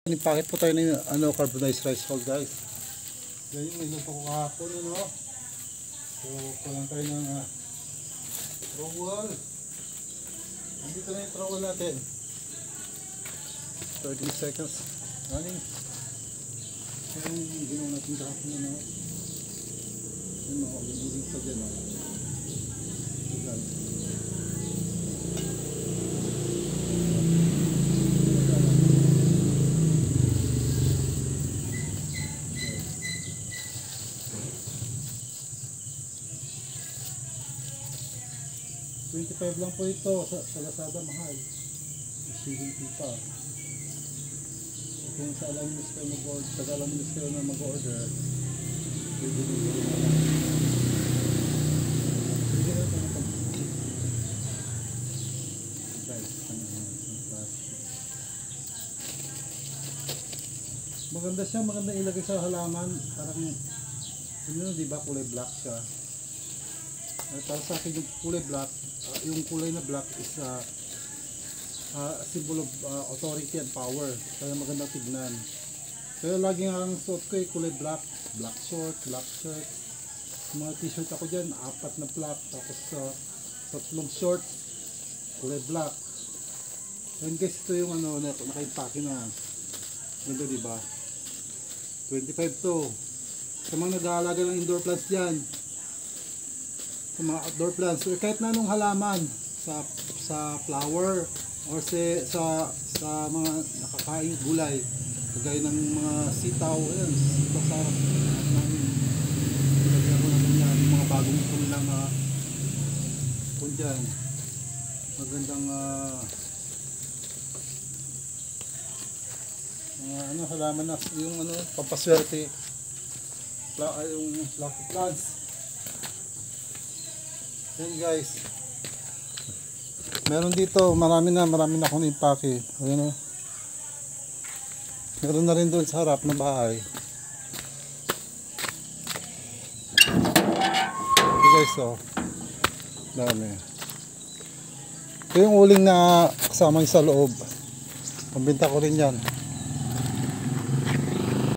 Nipakit po tayo ng carbonized rice ball, guys. Ganyan, may luto ko kahapon, So, kulang tayo ng trowel. Nandito na yung trowel natin. 30 seconds. Running. Yung ginawa natin kahapon, Limuling pa dyan, Ayan. 25 lang po ito sa Lazada, mahal. Shipping fee pa. Kung sa Alaminos kayo mag-order, sa Alaminos kayo na mag-order, pwede nyo gawin na lang. Pwede nyo ito na pag-isip. Guys, plastic. Maganda siya, maganda ilagay sa halaman. Parang, diba, kulay black siya. Para sa akin yung kulay black, yung kulay na black is symbol of authority and power. Kaya maganda tignan. Kaya lagi ang suot ko kulay black. Black short, black shirt. Mga t-shirt ako dyan, 4 na black. Tapos 3 short, kulay black. And guys, ito yung naka-impake na. Ganda, diba? 25 to. Sa mga nag-aalaga ng indoor plants dyan, sa mga outdoor plants, so, kahit na anong halaman sa flower or sa mga nakakain gulay, kagaya ng mga sitaw, ayan, sitaw sa harap namin, ilagyan ko natin yan, yung mga bagong pulang kung dyan, magandang halaman na yung pampaswerte, yung lucky plants. Yan guys, meron dito, marami na akong impake. Ayan, meron na rin doon sa harap ng bahay. Okay guys, dami. Ito yung uling na kasama sa loob. Pambenta ko rin yan.